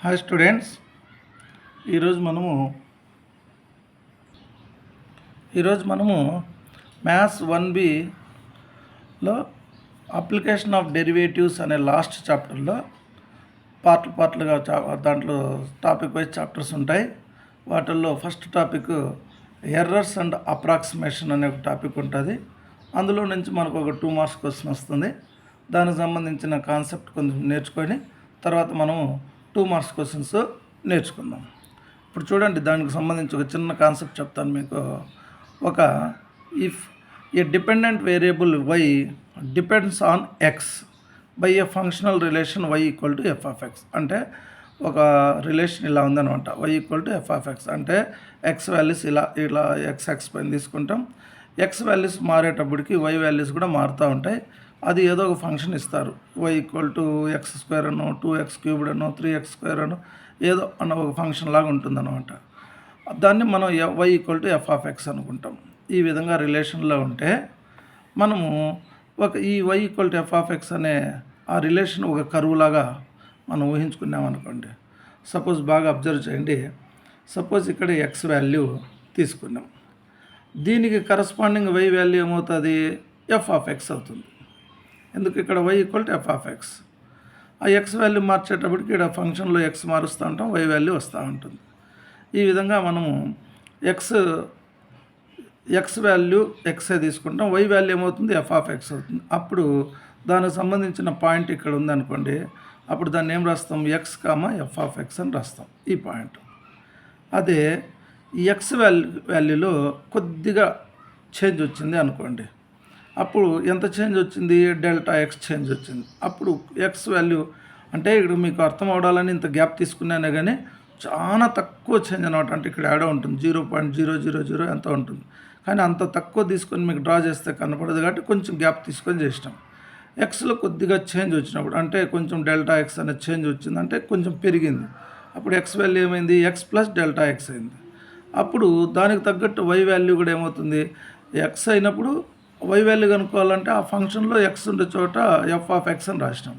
Hi students, ఈరోజు మనము maths 1Bలో application of derivatives అనే లాస్ట్ చాప్టర్లో పార్ట్లుగా దాంట్లో టాపిక్ వైజ్ చాప్టర్స్ ఉంటాయి. వాటిల్లో first topic errors and approximation అనే ఒక టాపిక్ ఉంటుంది. అందులో నుంచి మనకు ఒక 2 మార్క్స్ క్వశ్చన్ వస్తుంది. దానికి సంబంధించిన కాన్సెప్ట్ కొంచెం నేర్చుకొని తర్వాత మనము 2 మార్క్స్ క్వశ్చన్స్ నేర్చుకుందాం. ఇప్పుడు చూడండి, దానికి సంబంధించి ఒక చిన్న కాన్సెప్ట్ చెప్తాను మీకు. If a dependent variable y depends on x by A functional relation y equal to f of x, అంటే ఒక రిలేషన్ ఇలా ఉందనమాట. y equal to f of x అంటే x వాల్యూస్ ఇలా x పైన తీసుకుంటాం. x వాల్యూస్ మారేటప్పటికి y వాల్యూస్ కూడా మారుతూ ఉంటాయి. అది ఏదో ఒక ఫంక్షన్ ఇస్తారు, y ఈక్వల్ టు x² అనో 2x³ అనో 3x² అనో ఏదో అన్న ఒక ఫంక్షన్ లాగా ఉంటుందన్నమాట. దాన్ని మనం y equal to f of x అనుకుంటాం. ఈ విధంగా రిలేషన్లో ఉంటే మనము ఈ y equal to f of x అనే ఆ రిలేషన్ ఒక కర్వ్ లాగా మనం ఊహించుకున్నామనుకోండి. సపోజ్ బాగా అబ్జర్వ్ చేయండి. సపోజ్ ఇక్కడ x వాల్యూ తీసుకున్నాం, దీనికి కరస్పాండింగ్ y వాల్యూ ఏమవుతుంది? f ఆఫ్ x అవుతుంది. ఎందుకు? ఇక్కడ y equal to f of x. ఆ x వాల్యూ మార్చేటప్పటికి ఇక్కడ ఫంక్షన్లో x మారుస్తూ ఉంటాం, y వాల్యూ వస్తూ ఉంటుంది. ఈ విధంగా మనము x వాల్యూ xే తీసుకుంటాం, y వాల్యూ ఏమవుతుంది? f ఆఫ్ x అవుతుంది. అప్పుడు దానికి సంబంధించిన పాయింట్ ఇక్కడ ఉందనుకోండి, అప్పుడు దాన్ని ఏం రాస్తాం? x, f ఆఫ్ x అని రాస్తాం, ఈ పాయింట్. అదే ఈ x వాల్యూలో కొద్దిగా చేంజ్ వచ్చింది అనుకోండి, అప్పుడు ఎంత చేంజ్ వచ్చింది? డెల్టా x చేంజ్ వచ్చింది. అప్పుడు x వాల్యూ అంటే ఇక్కడ మీకు అర్థం అవడాలని ఇంత గ్యాప్ తీసుకున్నానే కానీ చాలా తక్కువ చేంజ్ అనమాట. అంటే ఇక్కడ యాడ్ ఉంటుంది 0.000 ఎంత ఉంటుంది, కానీ అంత తక్కువ తీసుకొని మీకు డ్రా చేస్తే కనపడదు కాబట్టి కొంచెం గ్యాప్ తీసుకొని చేసినాం. ఎక్స్లో కొద్దిగా చేంజ్ వచ్చినప్పుడు అంటే కొంచెం డెల్టా x అనే చేంజ్ వచ్చింది, అంటే కొంచెం పెరిగింది. అప్పుడు x వాల్యూ ఏమైంది? x ప్లస్ డెల్టా x అయింది. అప్పుడు దానికి తగ్గట్టు y వాల్యూ కూడా ఏమవుతుంది? x అయినప్పుడు y వాల్యూ కనుక్కోవాలంటే ఆ ఫంక్షన్లో x ఉండే చోట f ఆఫ్ x అని రాసినాం.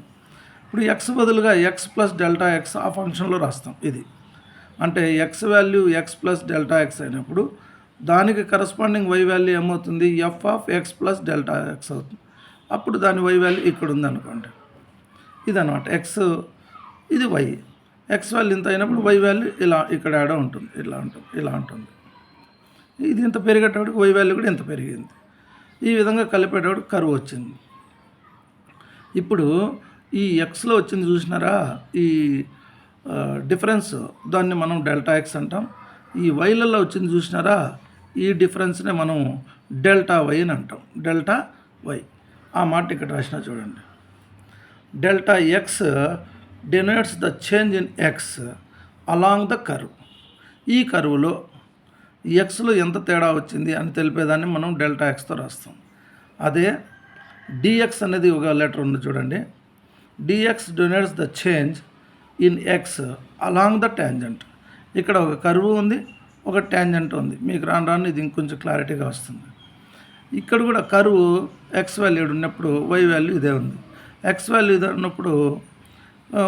ఇప్పుడు x బదులుగా x ప్లస్ డెల్టా x ఆ ఫంక్షన్లో రాస్తాం. ఇది అంటే x value x plus delta x అయినప్పుడు దానికి కరస్పాండింగ్ y వాల్యూ ఏమవుతుంది? f of x plus delta x అవుతుంది. అప్పుడు దాని y వాల్యూ ఇక్కడ ఉందనుకోండి, ఇదనమాట x, ఇది y. x వాల్యూ ఇంత అయినప్పుడు y వాల్యూ ఇలా ఇక్కడ యాడ్ ఉంటుంది, ఇలా ఉంటుంది. ఇది ఇంత పెరిగేటప్పటికి y వాల్యూ కూడా ఇంత పెరిగింది. ఈ విధంగా కలిపేటప్పుడు కర్వ్ వచ్చింది. ఇప్పుడు ఈ ఎక్స్లో వచ్చింది చూసినారా, ఈ డిఫరెన్స్, దాన్ని మనం డెల్టా ఎక్స్ అంటాం. ఈ వైలలో వచ్చింది చూసినారా, ఈ డిఫరెన్స్నే మనం డెల్టా వై అని అంటాం. డెల్టా వై ఆ మాట ఇక్కడ రాసిన చూడండి. Delta X denotes the change in x along the curve. ఈ కర్వ్లో ఎక్స్లో ఎంత తేడా వచ్చింది అని తెలిపేదాన్ని మనం డెల్టా ఎక్స్తో రాస్తాం. అదే డిఎక్స్ అనేది ఒక లెటర్ ఉంది చూడండి. Dx denotes the change in x along the tangent. ఇక్కడ ఒక కర్వ్ ఉంది, ఒక ట్యాంజెంట్ ఉంది. మీకు రాను ఇది ఇంకొంచెం క్లారిటీగా వస్తుంది. ఇక్కడ కూడా కర్వ్ ఎక్స్ వాల్యూ ఉన్నప్పుడు వై వాల్యూ ఇదే ఉంది. ఎక్స్ వాల్యూ ఇదే ఉన్నప్పుడు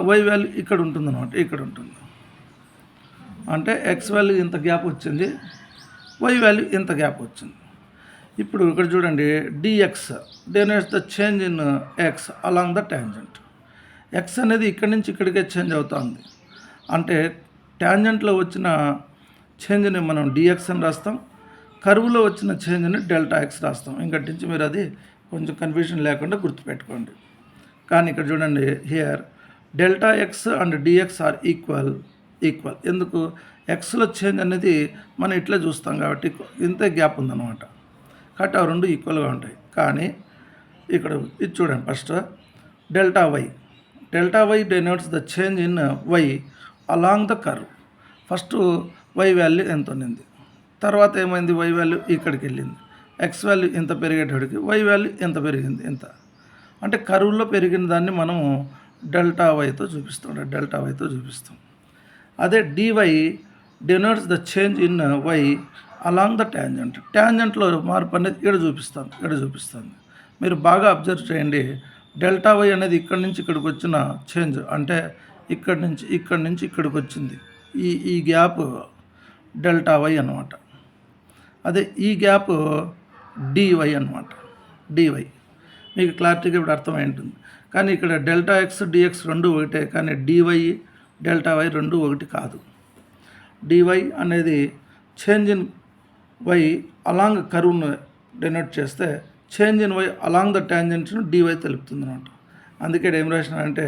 వై వాల్యూ ఇక్కడ ఉంటుంది అనమాట, ఇక్కడ ఉంటుంది. అంటే ఎక్స్ వాల్యూ ఇంత గ్యాప్ వచ్చింది, వై వాల్యూ ఇంత గ్యాప్ వచ్చింది. ఇప్పుడు ఇక్కడ చూడండి, dx denotes the change in x along the tangent. X అనేది ఇక్కడి నుంచి ఇక్కడికే చేంజ్ అవుతుంది. అంటే ట్యాంజెంట్లో వచ్చిన చేంజ్ని మనం డిఎక్స్ అని రాస్తాం, కర్వ్లో వచ్చిన చేంజ్ని డెల్టా ఎక్స్ రాస్తాం. ఇంకటి నుంచి మీరు అది కొంచెం కన్ఫ్యూజన్ లేకుండా గుర్తుపెట్టుకోండి. కానీ ఇక్కడ చూడండి, here delta x and dx are equal. ఎందుకు? ఎక్స్లో చేంజ్ అనేది మనం ఇట్లా చూస్తాం కాబట్టి ఇంతే గ్యాప్ ఉందన్నమాట. కాబట్టి ఆ రెండు ఈక్వల్గా ఉంటాయి. కానీ ఇక్కడ ఇది చూడండి, first delta y denotes the change in y along the curve. First y value ఎంత ఉన్నింది, తర్వాత ఏమైంది? వై వాల్యూ ఇక్కడికి వెళ్ళింది. ఎక్స్ వాల్యూ ఇంత పెరిగేటప్పటికి వై వాల్యూ ఎంత పెరిగింది, ఇంత. అంటే కర్వ్లో పెరిగిన దాన్ని మనము డెల్టా వైతో చూపిస్తాం. అదే d y denotes the change in y along the tangent. ట్యాంజెంట్లో మార్పు అనేది ఇక్కడ చూపిస్తుంది. మీరు బాగా అబ్జర్వ్ చేయండి. డెల్టా వై అనేది ఇక్కడి నుంచి ఇక్కడికి వచ్చిన చేంజ్, అంటే ఇక్కడి నుంచి ఇక్కడికి వచ్చింది. ఈ గ్యాప్ డెల్టా వై అనమాట. అదే ఈ గ్యాప్ డివై అనమాట. డివై మీకు క్లారిటీగా ఇప్పుడు అర్థమై ఉంటుంది. కానీ ఇక్కడ డెల్టా ఎక్స్ డిఎక్స్ రెండు ఒకటే, కానీ డివై డెల్టా వై రెండు ఒకటి కాదు. డివై అనేది చేంజ్ ఇన్ వై అలాంగ్ కర్వ్ను డెనోట్ చేస్తే, change in y along the ట్యాంజెంట్ను డివై తెలుపుతుంది అనమాట. అందుకే ఏం రాసిన అంటే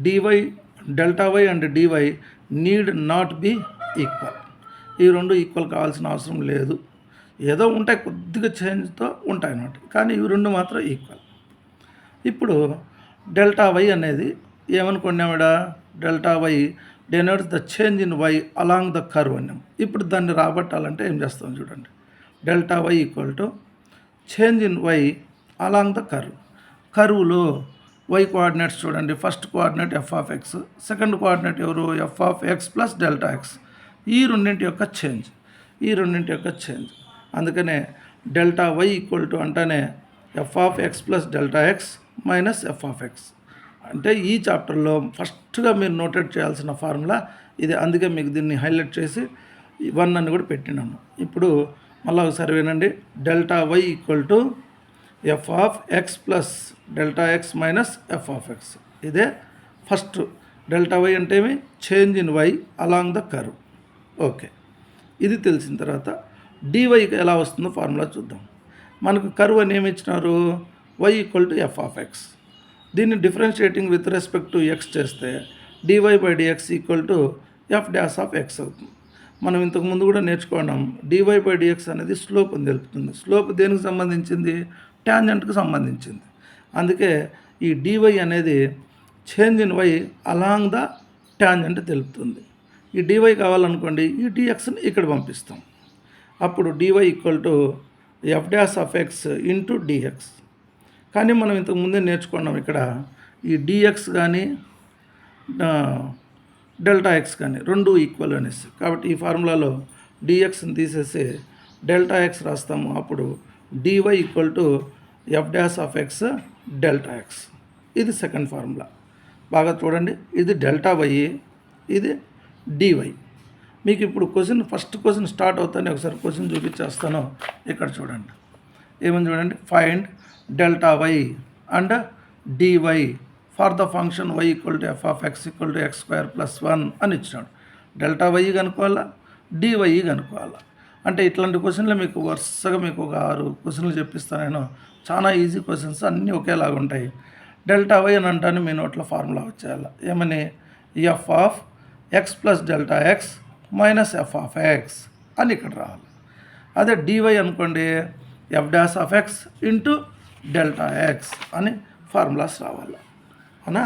d y delta y and d y need not be equal. ఈ రెండు ఈక్వల్ కావాల్సిన అవసరం లేదు. ఏదో ఉంటాయి, కొద్దిగా చేంజ్తో ఉంటాయి అన్నమాట, కానీ ఇవి రెండు మాత్రం ఈక్వల్. ఇప్పుడు డెల్టా వై అనేది ఏమనుకున్నామిడ, delta y denotes the change in y along the curve అన్నాం. ఇప్పుడు దాన్ని రాబట్టాలంటే ఏం చేస్తాం చూడండి. Delta y equal to change in y along the curve. కర్వ్లో వై కోఆర్డినేట్స్ చూడండి. First coordinate f of x, second coordinate ఎవరు f of x plus delta x. ఈ రెండింటి యొక్క చేంజ్. అందుకనే డెల్టా వై ఈక్వల్ టు అంటేనే f of x plus delta x minus f of x. అంటే ఈ చాప్టర్లో ఫస్ట్గా మీరు నోటెడ్ చేయాల్సిన ఫార్ములా ఇది. అందుకే మీకు దీన్ని హైలైట్ చేసి 1 అని కూడా పెట్టినాను. ఇప్పుడు మళ్ళీ ఒకసారి వినండి. Delta y equal to f of x plus delta x minus f of x. ఇదే ఫస్ట్. డెల్టా వై అంటే ఏమి, change in y along the curve. Okay, ఇది తెలిసిన తర్వాత డివైకి ఎలా వస్తుందో ఫార్ములా చూద్దాం. మనకు కర్వ్ అని ఏమి ఇచ్చినారు, y equal to f of x. దీన్ని differentiating with respect to x చేస్తే d y by d x equal to f dash of x అవుతుంది. మనం ఇంతకుముందు కూడా నేర్చుకున్నాం, డివై బై డిఎక్స్ అనేది స్లోప్ అని తెలుపుతుంది. స్లోప్ దేనికి సంబంధించింది, ట్యాంజెంట్కి సంబంధించింది. అందుకే ఈ డివై అనేది change in y along the tangent తెలుపుతుంది. ఈ డివై కావాలనుకోండి, ఈ డిఎక్స్ని ఇక్కడ పంపిస్తాం. అప్పుడు dy equal to f dash of x into dx. కానీ మనం ఇంతకు ముందే నేర్చుకున్నాం ఇక్కడ ఈ డిఎక్స్ కానీ డెల్టా ఎక్స్ కానీ రెండు ఈక్వల్ అనేసి. కాబట్టి ఈ ఫార్ములాలో డిఎక్స్ని తీసేసి డెల్టా ఎక్స్ రాస్తాము. అప్పుడు dy equal to f dash of x delta x. ఇది సెకండ్ ఫార్ములా. బాగా చూడండి, ఇది డెల్టా వై, ఇది డివై. మీకు ఇప్పుడు ఫస్ట్ క్వశ్చన్ స్టార్ట్ అవుతానే ఒకసారి క్వశ్చన్ చూపించేస్తాను. ఇక్కడ చూడండి, ఏమని చూడండి. Find delta y and DY for the function y equal to f of x equal to x square plus 1 అని ఇచ్చినాడు. డెల్టా వై కనుక్కోవాలా, డివై కనుక్కోవాలా. అంటే ఇట్లాంటి క్వశ్చన్లు మీకు వరుసగా మీకు ఒక 6 క్వశ్చన్లు చెప్పిస్తాను నేను. చాలా ఈజీ క్వశ్చన్స్, అన్నీ ఒకేలాగా ఉంటాయి. డెల్టా వై అని అంటాను, మీ నోట్లో ఫార్ములా వచ్చేయాలి. ఏమని, F of x plus delta x minus f of X అని ఇక్కడ రావాలి. అదే డివై అనుకోండి, F dash of x into delta X అని ఫార్ములాస్ రావాలి. అవునా?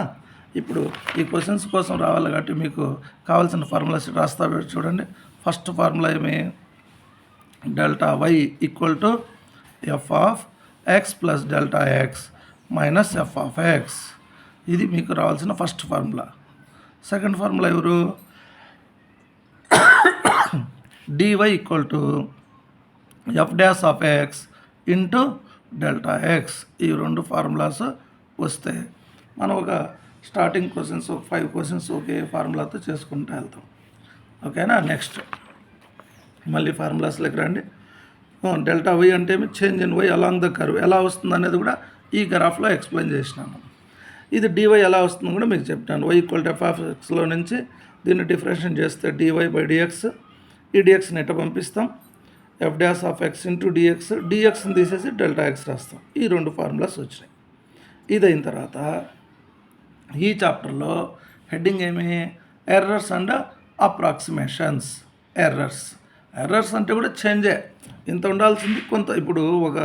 ఇప్పుడు ఈ క్వశ్చన్స్ కోసం రావాలి కాబట్టి మీకు కావాల్సిన ఫార్ములాస్ రాస్తా చూడండి. ఫస్ట్ ఫార్ములా ఏమి, delta y equal to f of x plus delta x minus f of x. ఇది మీకు రావాల్సిన ఫస్ట్ ఫార్ములా. సెకండ్ ఫార్ములా ఎవరు, dy equal to f dash of x into delta x. ఈ రెండు formulas వస్తే మనం ఒక స్టార్టింగ్ క్వశ్చన్స్ 5 క్వశ్చన్స్ ఒకే ఫార్ములాతో చేసుకుంటూ వెళ్తాం. ఓకేనా? నెక్స్ట్ మళ్ళీ ఫార్ములాస్లోకి రండి. డెల్టా వై అంటే change in y along the curve ఎలా వస్తుంది అనేది కూడా ఈ గ్రాఫ్లో ఎక్స్ప్లెయిన్ చేసినాను. ఇది డివై ఎలా వస్తుందో కూడా మీకు చెప్తాను. Y equal to f of ఎక్స్లో నుంచి దీన్ని డిఫరెన్షియేట్ చేస్తే డివై బై డిఎక్స్. ఈ డిఎక్స్ని ఎట్ట పంపిస్తాం, f dash of x into d x. డిఎక్స్ని తీసేసి డెల్టా ఎక్స్ రాస్తాం. ఈ రెండు ఫార్ములాస్ వచ్చినాయి. ఇది అయిన తర్వాత ఈ చాప్టర్లో హెడ్డింగ్ ఏమి, ఎర్రర్స్ అండ్ అప్రాక్సిమేషన్స్. ఎర్రర్స్ అంటే కూడా చేంజే, ఇంత ఉండాల్సింది కొంత. ఇప్పుడు ఒక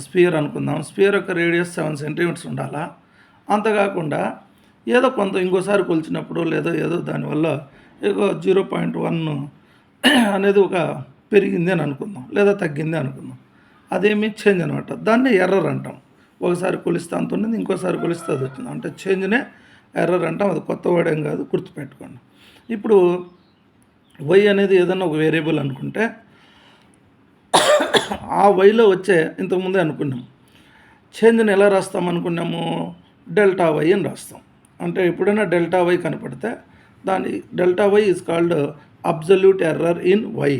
స్పియర్ అనుకుందాం, స్పియర్ యొక్క రేడియస్ 7 సెంటీమీటర్స్ ఉండాలా. అంతకాకుండా ఏదో కొంత ఇంకోసారి కొలిచినప్పుడు ఏదో దానివల్ల 0.1 అనేది ఒక పెరిగింది అని అనుకుందాం, లేదా తగ్గింది అనుకుందాం. అదేమి చేంజ్ అనమాట. దాన్ని ఎర్రర్ అంటాం. ఒకసారి కొలిస్తే అంత ఉన్నది, ఇంకోసారి కొలిస్తే అది వచ్చింది అంటే చేంజ్నే ఎర్రర్ అంటాం. అది కొత్త వర్డ్ ఏం కాదు, గుర్తుపెట్టుకోండి. ఇప్పుడు వై అనేది ఏదన్నా ఒక వేరియబుల్ అనుకుంటే ఆ వైలో వచ్చే ఇంతకుముందే అనుకున్నాం చేంజ్ని ఎలా రాస్తాం అనుకున్నాము, డెల్టా వై అని రాస్తాం. అంటే ఎప్పుడైనా డెల్టా వై కనపడితే దాని delta y is called absolute error in y.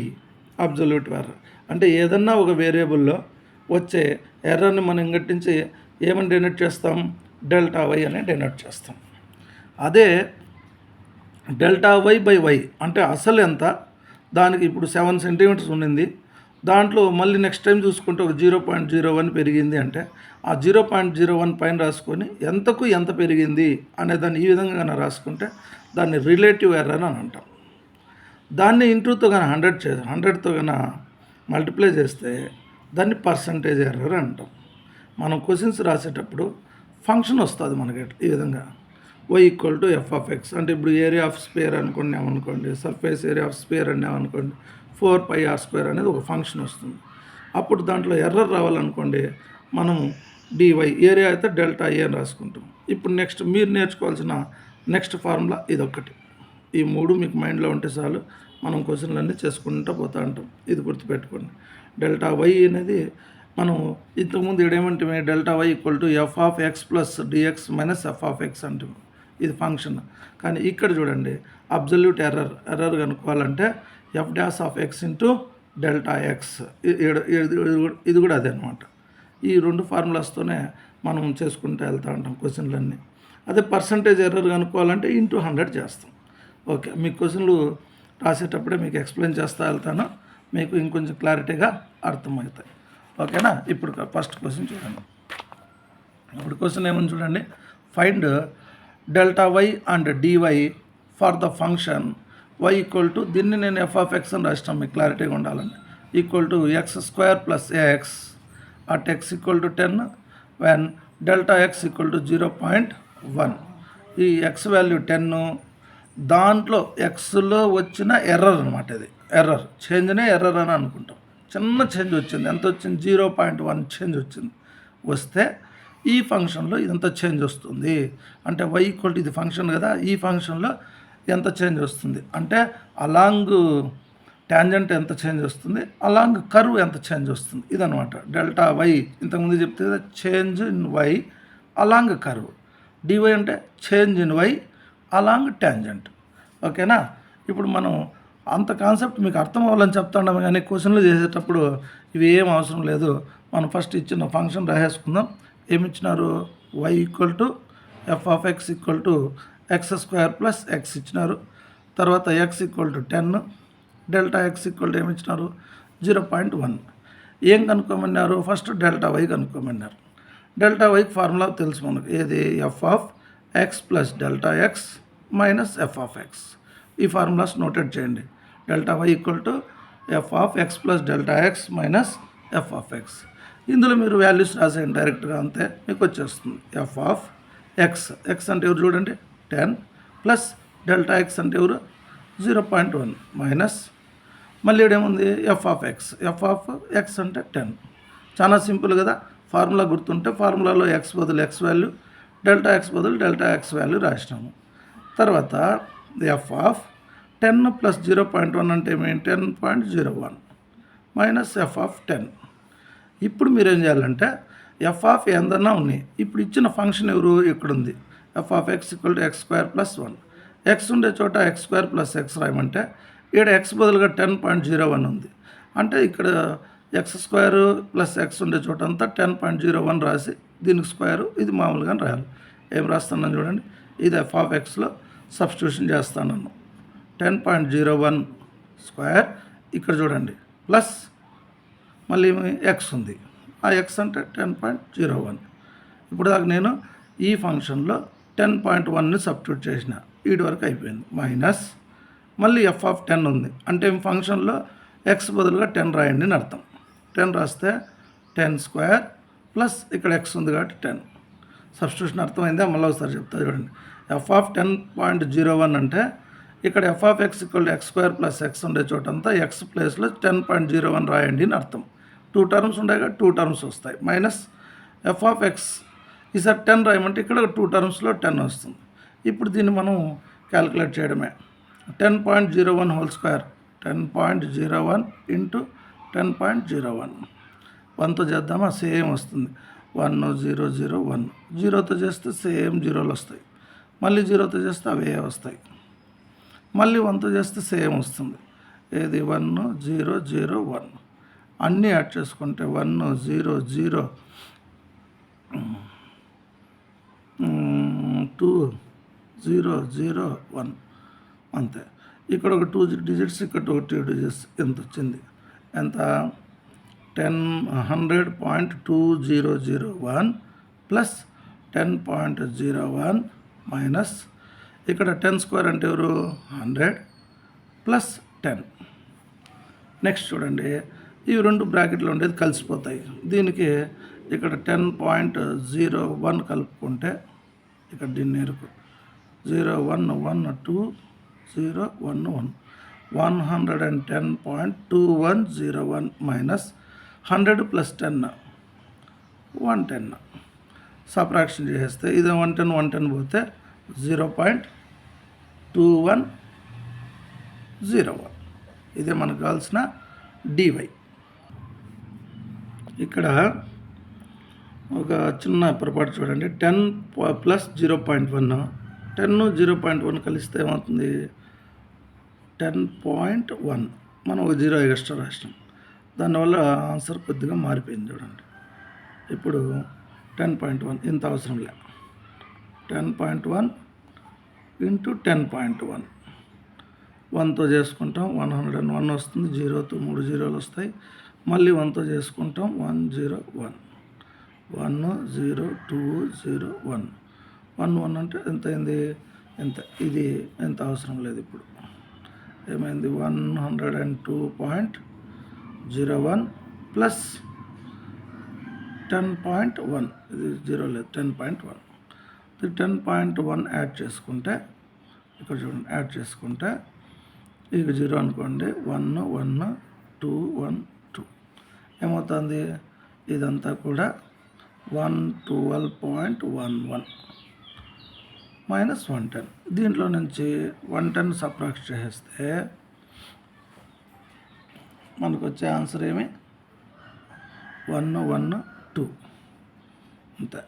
Absolute error అంటే ఏదన్నా ఒక వేరియబుల్లో వచ్చే ఎర్రర్ని మనం ఇంకటించి ఏమని డెనోట్ చేస్తాం, డెల్టా వై అని డెనోట్ చేస్తాం. అదే డెల్టా వై బై వై అంటే అసలు ఎంత, దానికి ఇప్పుడు 7 సెంటీమీటర్స్ ఉండింది, దాంట్లో మళ్ళీ నెక్స్ట్ టైం చూసుకుంటే ఒక 0.01 పెరిగింది అంటే ఆ 0.01 పైన రాసుకొని ఎంతకు ఎంత పెరిగింది అనే దాన్ని ఈ విధంగా కనుక రాసుకుంటే దాన్ని రిలేటివ్ ఎర్రర్ అని అంటాం. దాన్ని ఇంటూతో కనుక 100తో కనుక మల్టిప్లై చేస్తే దాన్ని పర్సంటేజ్ ఎర్రర్ అంటాం. మనం క్వశ్చన్స్ రాసేటప్పుడు ఫంక్షన్ వస్తుంది మనకి ఈ విధంగా y equal to f of x అంటే ఇప్పుడు ఏరియా ఆఫ్ స్క్వేర్ అనుకున్నామనుకోండి, సర్ఫేస్ ఏరియా ఆఫ్ స్క్వేర్ అన్నామనుకోండి 4πr² అనేది ఒక ఫంక్షన్ వస్తుంది. అప్పుడు దాంట్లో ఎర్రర్ రావాలనుకోండి మనం డివై ఏరియా అయితే డెల్టా ఏ అని రాసుకుంటాం. ఇప్పుడు నెక్స్ట్ మీరు నేర్చుకోవాల్సిన నెక్స్ట్ ఫార్ములా ఇదొక్కటి. ఈ 3 మీకు మైండ్లో ఉంటే చాలు, మనం క్వశ్చన్లన్నీ చేసుకుంటూ పోతూ ఉంటాం. ఇది గుర్తుపెట్టుకోండి. డెల్టా వై అనేది మనం ఇంతకుముందు ఏమంటే delta y equal to f of x plus d x minus f of x అంటాం. ఇది ఫంక్షన్. కానీ ఇక్కడ చూడండి అబ్జల్యూట్ ఎర్రర్ కనుక్కోవాలంటే f dash of x into delta x, ఇది కూడా అదే అనమాట. ఈ 2 ఫార్ములాస్తోనే మనం చేసుకుంటూ వెళ్తూ ఉంటాం క్వశ్చన్లన్నీ. అదే పర్సంటేజ్ ఎర్రర్ కనుక్కోవాలంటే ఇంటూ 100 చేస్తాం. ఓకే, మీ క్వశ్చన్లు రాసేటప్పుడే మీకు ఎక్స్ప్లెయిన్ చేస్తూ వెళ్తాను, మీకు ఇంకొంచెం క్లారిటీగా అర్థమవుతాయి. ఓకేనా. ఇప్పుడు ఫస్ట్ క్వశ్చన్ చూడండి. ఇప్పుడు క్వశ్చన్ ఏమని చూడండి, find delta y and DY for the function y equal to, దీన్ని నేను ఎఫ్ ఆఫ్ ఎక్స్ అని రాసినాం మీకు క్లారిటీగా ఉండాలని, equal to x² plus AX at x equal to 10 when delta x equal to 0.1. ఈ ఎక్స్ వాల్యూ 10, దాంట్లో ఎక్స్లో వచ్చిన ఎర్రర్ అనమాట. ఇది ఎర్రర్ చేంజ్నే ఎర్రర్ అని అనుకుంటాం. చిన్న చేంజ్ వచ్చింది, ఎంత వచ్చింది 0.1 చేంజ్ వచ్చింది. వస్తే ఈ ఫంక్షన్లో ఇదంతా చేంజ్ వస్తుంది. అంటే y ఈక్వల్ టు, ఇది ఫంక్షన్ కదా, ఈ ఫంక్షన్లో ఎంత చేంజ్ వస్తుంది అంటే అలాంగ్ ట్యాంజెంట్ ఎంత చేంజ్ వస్తుంది, అలాంగ్ కర్వ్ ఎంత చేంజ్ వస్తుంది, ఇదనమాట డెల్టా వై. ఇంతకుముందు చెప్తే change in y along curve, d y అంటే change in y along tangent. ఓకేనా. ఇప్పుడు మనం అంత కాన్సెప్ట్ మీకు అర్థం అవ్వాలని చెప్తున్నాము, కానీ క్వశ్చన్లు చేసేటప్పుడు ఇవి ఏం అవసరం లేదు. మనం ఫస్ట్ ఇచ్చిన ఫంక్షన్ రాసేసుకుందాం. ఏమి ఇచ్చినారు, y equal to f of x equal to x² plus x ఇచ్చినారు. తర్వాత x equal to 10, delta x equal to ఏమి ఇచ్చినారు 0.1. ఏం కనుక్కోమన్నారు, ఫస్ట్ డెల్టా వై కనుక్కోమన్నారు. డెల్టా వైకి ఫార్ములా తెలుసు మనకు, ఏది f of x plus delta x minus f of x. ఈ ఫార్ములాస్ నోటెడ్ చేయండి. Delta y equal to f of x plus delta x minus f of x. ఇందులో మీరు వాల్యూస్ రాసేయండి డైరెక్ట్గా, అంతే మీకు వచ్చేస్తుంది. ఎఫ్ ఆఫ్ ఎక్స్, ఎక్స్ అంటే ఎవరు చూడండి 10 ప్లస్ డెల్టా ఎక్స్ అంటే ఎవరు 0.1 మైనస్ మళ్ళీ ఏముంది ఎఫ్ ఆఫ్ ఎక్స్ అంటే 10. చాలా సింపుల్ కదా. ఫార్ములా గుర్తుంటే ఫార్ములాలో ఎక్స్ బదులు ఎక్స్ వాల్యూ, డెల్టా ఎక్స్ బదులు డెల్టా ఎక్స్ వాల్యూ రాసినాము. తర్వాత ఎఫ్ ఆఫ్ 10 ప్లస్ 0.1 అంటే ఏమి 10.01 మైనస్ ఎఫ్ ఆఫ్ 10. ఇప్పుడు మీరు ఏం చేయాలంటే ఎఫ్ ఆఫ్ ఏందన్నా ఉన్నాయి. ఇప్పుడు ఇచ్చిన ఫంక్షన్ ఎవరు ఇక్కడ ఉంది, F of x equal to x² plus 1. X ఉండే చోట x² ప్లస్ ఎక్స్ రాయమంటే ఇక్కడ ఎక్స్ బదులుగా 10.01 ఉంది. అంటే ఇక్కడ x² ప్లస్ ఎక్స్ ఉండే చోట అంతా 10.01 రాసి దీనికి స్క్వేరు, ఇది మామూలుగా రాయాలి. ఏం రాస్తున్నాను చూడండి, ఇది ఎఫ్ ఆఫ్ ఎక్స్లో సబ్స్టిట్యూషన్ చేస్తాను. 10.01 స్క్వేర్ ఇక్కడ చూడండి ప్లస్ మళ్ళీ ఎక్స్ ఉంది, ఆ ఎక్స్ అంటే 10.01. ఇప్పుడు దాకా నేను ఈ ఫంక్షన్లో 10.1ని సబ్స్టిట్యూట్ చేసిన, వీటి వరకు అయిపోయింది. మైనస్ మళ్ళీ ఎఫ్ ఆఫ్ 10 ఉంది, అంటే ఫంక్షన్లో ఎక్స్ బదులుగా 10 రాయండి అని అర్థం. 10 రాస్తే 10² ప్లస్ ఇక్కడ ఎక్స్ ఉంది కాబట్టి 10. సబ్స్టిట్యూషన్ అర్థమైందా, మళ్ళీ ఒకసారి చెప్తా చూడండి. ఎఫ్ ఆఫ్ 10.01 అంటే ఇక్కడ F of x equal to x² plus X ఉండే చోటంతా ఎక్స్ ప్లేస్లో 10.01 రాయండి అని అర్థం. 2 టర్మ్స్ ఉండే కాబట్టి 2 టర్మ్స్ వస్తాయి. మైనస్ ఎఫ్ ఆఫ్ ఎక్స్ ఈసారి 10 రాయమంటే ఇక్కడ 2 టర్మ్స్లో 10 వస్తుంది. ఇప్పుడు దీన్ని మనం క్యాలిక్యులేట్ చేయడమే. 10.01 హోల్ స్క్వేర్ 10.01 ఇంటూ 10.01. 1తో చేద్దామా, సేమ్ వస్తుంది. 1 0 0 1, 0తో చేస్తే సేమ్ జీరోలు వస్తాయి. మళ్ళీ 0తో చేస్తే అవే వస్తాయి. మళ్ళీ 1తో చేస్తే సేమ్ వస్తుంది. ఏది 1 0 0 1 అన్నీ యాడ్ చేసుకుంటే 1 0 0 2 0 0 1 అంతే. ఇక్కడ ఒక 2 డిజిట్స్, ఇక్కడ ఒక 2 డిజిట్స్. ఎంత వచ్చింది? ఎంత? 100.2001 ప్లస్ 10.01 మైనస్ ఇక్కడ 10 స్క్వేర్ అంటే ఎవరు? 100 ప్లస్ 10. నెక్స్ట్ చూడండి, ఇవి రెండు బ్రాకెట్లో ఉండేది కలిసిపోతాయి. దీనికి ఇక్కడ 10.01 కలుపుకుంటే ఇక్కడ దీన్ని ఎరుకు 0 1 1 2 0 1 1 110.2101 మైనస్ 100 ప్లస్ 10 110. సబ్ట్రాక్షన్ చేస్తే ఇది 110 పోతే 0.2101. ఇదే మనకు కావాల్సిన డివై. ఇక్కడ ఒక చిన్న పొరపాటు చూడండి. 10 ప్లస్ 0.1 10 0.1 కలిస్తే ఏమవుతుంది? 10.1. మనం ఒక 0 ఎక్స్ట్రా రాసినాం, దానివల్ల ఆన్సర్ కొద్దిగా మారిపోయింది చూడండి. ఇప్పుడు 10.1 ఇంత అవసరం లే. 10.1 ఇంటూ 10.1 1తో చేసుకుంటాం 101 వస్తుంది. 0తో 3 జీరోలు వస్తాయి. మళ్ళీ 1తో చేసుకుంటాం 101 1 0 2 0 1 1 1 అంటే ఎంత అయింది? ఎంత? ఇది ఎంత అవసరం లేదు. ఇప్పుడు ఏమైంది? 102.01 ప్లస్ 10.1. ఇది 0 లేదు, 10.1. ఇది 10.1 యాడ్ చేసుకుంటే ఇక్కడ చూడండి, యాడ్ చేసుకుంటే ఇక 0 అనుకోండి 1 1 2 1 2 ఏమవుతుంది? ఇదంతా కూడా 112.11 మైనస్ 110. దీంట్లో నుంచి 110 సబ్ట్రాక్ట్ చేస్తే మనకు వచ్చే ఆన్సర్ ఏమి? 112 అంతే.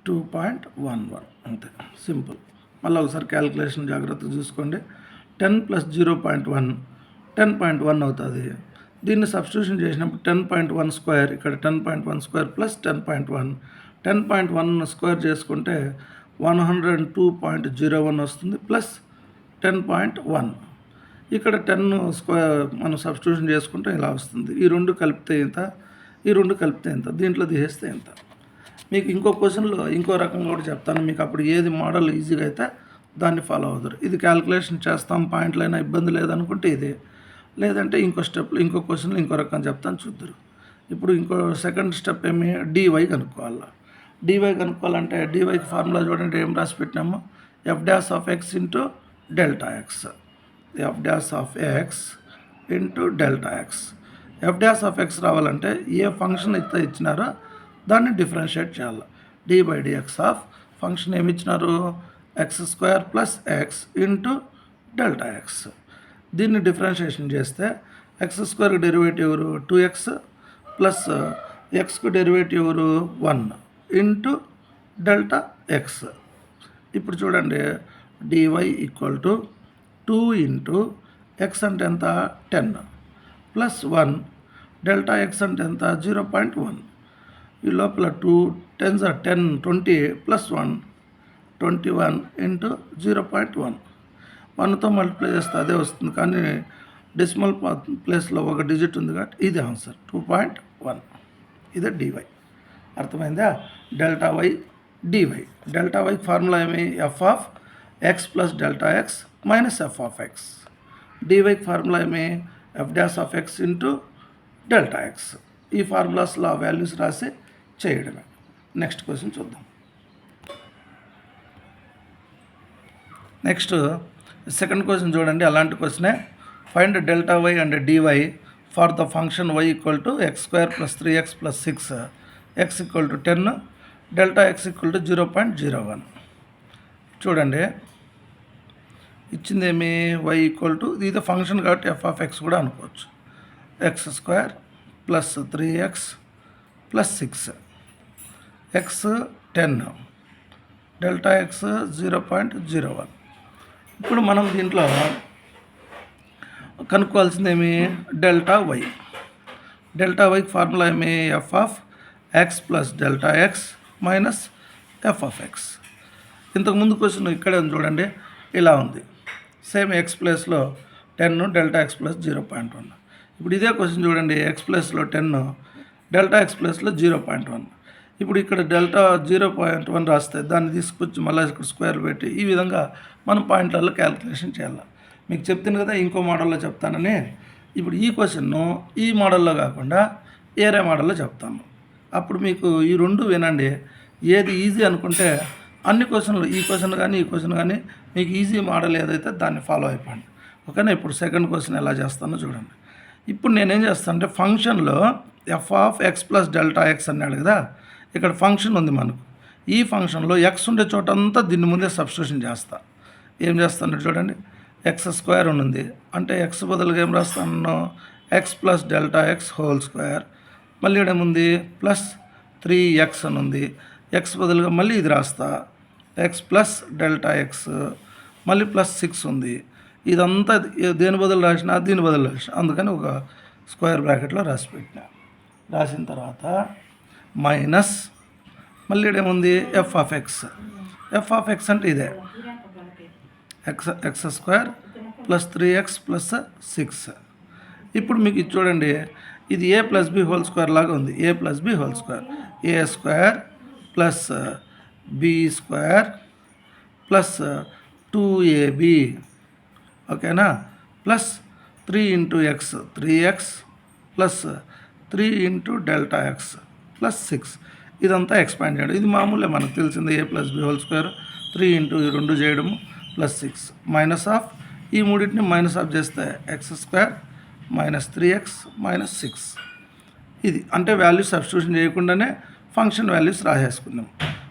2.11 అంతే. సింపుల్. మళ్ళీ ఒకసారి క్యాలిక్యులేషన్ జాగ్రత్తగా చూసుకోండి. 10 ప్లస్ 0.1 10.1 అవుతుంది. దీన్ని సబ్స్టిట్యూషన్ చేసినప్పుడు 10.1 స్క్వేర్, ఇక్కడ 10.1 స్క్వేర్ ప్లస్ 10.1 10.1 స్క్వేర్ చేసుకుంటే 102.01 వస్తుంది ప్లస్ 10.1. ఇక్కడ 10 స్క్వేర్ మనం సబ్స్టిట్యూషన్ చేసుకుంటే ఇలా వస్తుంది. ఈ రెండు కలిపితే ఎంత, ఈ రెండు కలిపితే ఎంత, దీంట్లో తీసేస్తే ఎంత. మీకు ఇంకో క్వశ్చన్లో ఇంకో రకంగా కూడా చెప్తాను. మీకు అప్పుడు ఏది మోడల్ ఈజీగా అయితే దాన్ని ఫాలో అవుతారు. ఇది క్యాలిక్యులేషన్ చేస్తాం, పాయింట్లైనా ఇబ్బంది లేదనుకుంటే ఇదే, లేదంటే ఇంకో స్టెప్లో ఇంకో క్వశ్చన్లో ఇంకో రకం చెప్తాను చూద్దరు. ఇప్పుడు ఇంకో సెకండ్ స్టెప్ ఏమి? డివై కనుక్కోవాలి. డివై కనుక్కోవాలంటే డివైకి ఫార్ములా చూడండి, ఏం రాసి పెట్టినాము? F dash of x into delta x. F dash of x into delta x. F dash of x రావాలంటే ఏ ఫంక్షన్ అయితే ఇచ్చినారో దాన్ని డిఫరెన్షియేట్ చేయాలి. D by dx of function ఏమి ఇచ్చినారు? X square plus x into delta x. దీన్ని differentiation చేస్తే ఎక్స్ స్క్వేర్కి డెరివేటివ్ ఎవరు? 2x ప్లస్ ఎక్స్కు డెరివేటివ్ ఎవరు? 1 ఇంటూ డెల్టా ఎక్స్. ఇప్పుడు చూడండి, dy equal to 2 into x అంటే ఎంత? 10 ప్లస్ 1 డెల్టా ఎక్స్ అంటే ఎంత? 0.1. ఈ లోపల 2 10s are 10 20 ప్లస్ 1 21 ఇంటూ 0.1. 1తో మల్టిప్లై చేస్తే అదే వస్తుంది, కానీ డెసిమల్ ప్లేస్లో ఒక డిజిట్ ఉంది కాబట్టి ఇది ఆన్సర్ 2.1. ఇదే డివై. అర్థమైందా? Delta y d y. Delta y formula ఏమి? F of x plus delta x minus f of x. డివైకి ఫార్ములా ఏమి? F dash of x into delta x. ఈ ఫార్ములాస్లో ఆ వాల్యూస్ రాసి చేయడమే. నెక్స్ట్ క్వశ్చన్ చూద్దాం. నెక్స్ట్ సెకండ్ క్వశ్చన్ చూడండి, అలాంటి క్వశ్చనే. Find delta y and DY for the function y equal to x square plus 3x plus 6 x equal to 10 delta x equal to 0.01. చూడండి, ఇచ్చిందేమి? వై ఈక్వల్ టు, ఇది function కాబట్టి F of X కూడా అనుకోవచ్చు. X square plus 3x plus 6 X 10 delta X 0.01. ఇప్పుడు మనం దీంట్లో కనుక్కోవాల్సింది ఏమి, delta why. Delta వైకి ఫార్ములా ఏమి, f of x plus delta x minus f of X. ఇంతకుముందు క్వశ్చన్ ఇక్కడే ఉంది చూడండి, ఇలా ఉంది. సేమ్ ఎక్స్ ప్లస్లో 10 డెల్టా ఎక్స్ ప్లస్ 0.1. ఇప్పుడు ఇదే క్వశ్చన్ చూడండి, ఎక్స్ ప్లస్లో 10 డెల్టా ఎక్స్ ప్లస్లో 0.1. ఇప్పుడు ఇక్కడ డెల్టా 0.1 రాస్తే దాన్ని తీసుకొచ్చి మళ్ళీ ఇక్కడ స్క్వేర్ పెట్టి ఈ విధంగా మనం పాయింట్లలో క్యాలిక్యులేషన్ చేయాలి. మీకు చెప్తాను కదా ఇంకో మోడల్లో చెప్తానని. ఇప్పుడు ఈ క్వశ్చన్ను ఈ మోడల్లో కాకుండా ఏరే మోడల్లో చెప్తాను. అప్పుడు మీకు ఈ రెండు వినండి, ఏది ఈజీ అనుకుంటే అన్ని క్వశ్చన్లు, ఈ క్వశ్చన్ కానీ ఈ క్వశ్చన్ కానీ మీకు ఈజీ మోడల్ ఏదైతే దాన్ని ఫాలో అయిపోండి. ఓకేనా. ఇప్పుడు సెకండ్ క్వశ్చన్ ఎలా చేస్తానో చూడండి. ఇప్పుడు నేనేం చేస్తాను అంటే ఫంక్షన్లో F of x plus delta X అన్నాడు కదా, ఇక్కడ ఫంక్షన్ ఉంది మనకు. ఈ ఫంక్షన్లో ఎక్స్ ఉండే చోటంతా దీన్ని ముందే సబ్స్టిట్యూషన్ చేస్తా. ఏం చేస్తాను చూడండి, ఎక్స్ స్క్వేర్ ఉంది అంటే ఎక్స్ బదులుగా ఏం రాస్తాను, X plus delta X whole square. మళ్ళీ ఇక్కడ ఏముంది, ప్లస్ 3x అని ఉంది. ఎక్స్ బదులుగా మళ్ళీ ఇది రాస్తా, ఎక్స్ ప్లస్ డెల్టా ఎక్స్, మళ్ళీ ప్లస్ 6 ఉంది. ఇదంతా దేని బదులు రాసినా దీని బదులు రాసిన, అందుకని ఒక స్క్వేర్ బ్రాకెట్లో రాసి పెట్టిన. రాసిన తర్వాత మైనస్ మళ్ళీ ఏముంది, F of X. F of x అంటే ఇదే X square plus 3x plus 6. ఇప్పుడు మీకు ఇది చూడండి, ఇది a plus b whole square లాగా ఉంది. A plus b whole square, a square plus b square plus 2ab, ఓకేనా, plus 3 into x 3x plus 3 into delta x plus 6. ఇదంతా expand చేయడం. ఇది మామూలే మనకు తెలిసింది, a plus b whole square 3 into 2 చేయడము ప్లస్ 6 మైనస్ ఆఫ్ ఈ మూడింటిని మైనస్ ఆఫ్ చేస్తే x square minus 3x minus 6. ఇది అంటే వాల్యూస్ సబ్స్టిట్యూషన్ చేయకుండానే ఫంక్షన్ వాల్యూస్ రాసేసుకున్నాం.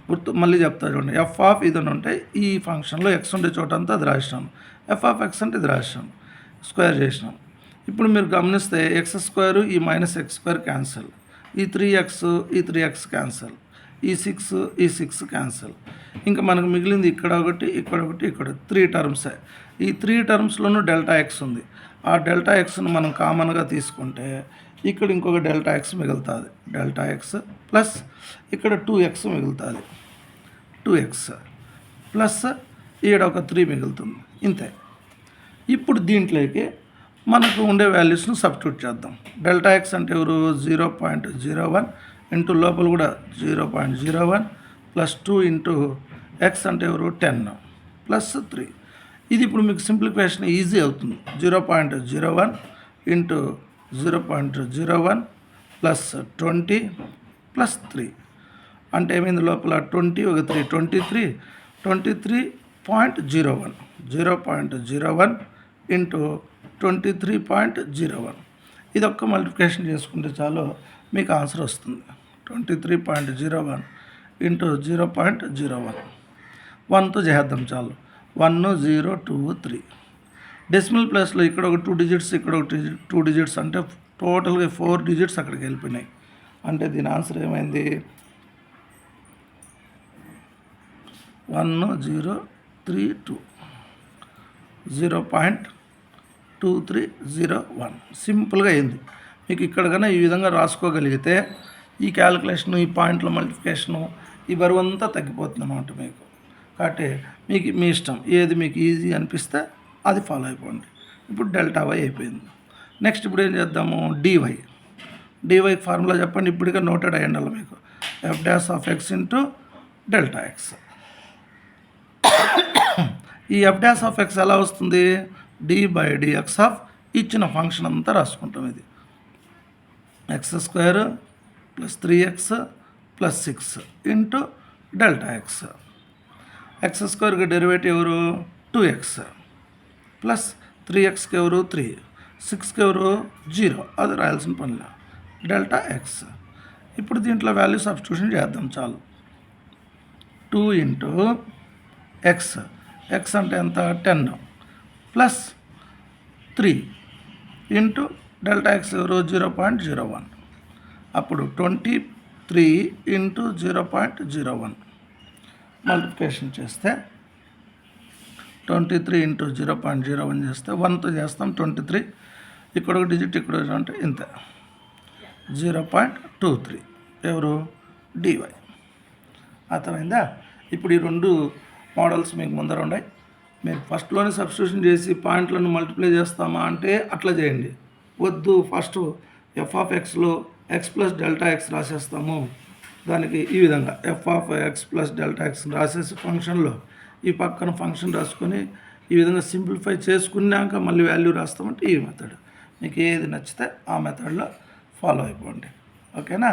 గుర్తు మళ్ళీ చెప్తా చూడండి, ఎఫ్ ఆఫ్ ఇదని ఉంటే ఈ ఫంక్షన్లో ఎక్స్ ఉండే చోట అంతా అది రాసినాను, ఎఫ్ ఆఫ్ ఎక్స్ అంటే ఇది రాసినాను, స్క్వేర్ చేసినాం. ఇప్పుడు మీరు గమనిస్తే ఎక్స్ స్క్వేర్ ఈ మైనస్ ఎక్స్ స్క్వేర్ క్యాన్సిల్, ఈ 3x క్యాన్సిల్, ఈ 6 క్యాన్సిల్. ఇంకా మనకు మిగిలింది ఇక్కడ ఒకటి ఇక్కడ 3 టర్మ్సే. ఈ 3 టర్మ్స్లోనూ డెల్టా ఎక్స్ ఉంది. ఆ డెల్టా ఎక్స్ను మనం కామన్గా తీసుకుంటే ఇక్కడ ఇంకొక డెల్టా ఎక్స్ మిగులుతుంది, డెల్టా ఎక్స్ ప్లస్ ఇక్కడ 2x మిగులుతుంది, 2x ప్లస్ ఈడ ఒక 3 మిగులుతుంది, ఇంతే. ఇప్పుడు దీంట్లోకి మనకు ఉండే వాల్యూస్ను సబ్స్టిట్యూట్ చేద్దాం. డెల్టా ఎక్స్ అంటే ఎవరు, 0.01 ఇంటూ లోపల కూడా 0.01 ప్లస్ 2 ఇంటూ ఎక్స్ అంటే ఎవరు 10 ప్లస్ 3. ఇది ఇప్పుడు మీకు సింప్లిఫికేషన్ ఈజీ అవుతుంది. 0.01 ఇంటూ 0.01 ప్లస్ 20 ప్లస్ 3 అంటే ఏమైంది, లోపల 20 ఒక 3 23.01 0.01 ఇంటూ 23.01. ఇది ఒక్క మల్టిప్లికేషన్ చేసుకుంటే చాలు మీకు ఆన్సర్ వస్తుంది. 23.01 ఇంటూ 0.01. 1తో చేద్దాం చాలు, 1 0 2 3. డెసిమల్ ప్లేస్లో ఇక్కడ ఒక 2 డిజిట్స్ ఇక్కడ ఒక 2 డిజిట్స్ అంటే టోటల్గా 4 డిజిట్స్ అక్కడికి వెళ్ళిపోయినాయి. అంటే దీని ఆన్సర్ ఏమైంది, 1032 0.2301. సింపుల్గా అయింది. మీకు ఇక్కడ కన్నా ఈ విధంగా రాసుకోగలిగితే ఈ క్యాలిక్యులేషను, ఈ పాయింట్ల మల్టిప్లికేషను, ఈ బరువు అంతా తగ్గిపోతుంది అన్నమాట మీకు. కాబట్టి మీకు మీ ఇష్టం, ఏది మీకు ఈజీ అనిపిస్తే అది ఫాలో అయిపోండి. ఇప్పుడు డెల్టా వై అయిపోయింది. నెక్స్ట్ ఇప్పుడు ఏం చేద్దాము, డివైకి ఫార్ములా చెప్పండి. ఇప్పటికే నోటెడ్ అయ్యండి మీకు, f dash of x into delta x. ఈ ఎఫ్ డాష్ ఆఫ్ ఎక్స్ ఎలా వస్తుంది, d/dx ఆఫ్ ఇచ్చిన ఫంక్షన్ అంతా రాసుకుంటాం. ఇది x square plus 3x plus 6 into delta x. X స్క్వేర్కి డెరివేటివ్ ఎవరు 2x ప్లస్ 3xకి ఎవరు 3, 6కి ఎవరు 0, అది రాయాల్సిన పనిలే, డెల్టా ఎక్స్. ఇప్పుడు దీంట్లో వాల్యూ సబ్స్టిట్యూషన్ చేద్దాం చాలు. 2 ఇంటూ ఎక్స్, ఎక్స్ అంటే ఎంత 10 ప్లస్ 3 ఇంటూ డెల్టా ఎక్స్ ఎవరు 0.01. అప్పుడు 23 ఇంటూ 0.01 మల్టిప్లికేషన్ చేస్తే 23 ఇంటూ 0.01 చేస్తే 1తో చేస్తాం 23, ఇక్కడ ఒక డిజిట్ ఇక్కడ అంటే ఇంత 0.23 ఎవరు డివై. అర్థమైందా? ఇప్పుడు ఈ రెండు మోడల్స్ మీకు ముందర ఉన్నాయి. మీరు ఫస్ట్లోనే సబ్స్టిట్యూషన్ చేసి పాయింట్లను మల్టిప్లై చేస్తామా అంటే అట్లా చేయండి. వద్దు, ఫస్ట్ f(x)లో x ప్లస్ డెల్టా ఎక్స్ రాసేస్తాము. దానికి ఈ విధంగా f(x) ప్లస్ డెల్టా ఎక్స్ రాసేసి ఫంక్షన్లో ఈ పక్కన ఫంక్షన్ రాసుకొని ఈ విధంగా సింప్లిఫై చేసుకున్నాక మళ్ళీ వాల్యూ రాస్తామంటే ఈ మెథడ్. మీకు ఏది నచ్చితే ఆ మెథడ్లో ఫాలో అయిపోండి. ఓకేనా?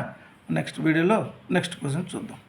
నెక్స్ట్ వీడియోలో నెక్స్ట్ క్వశ్చన్ చూద్దాం.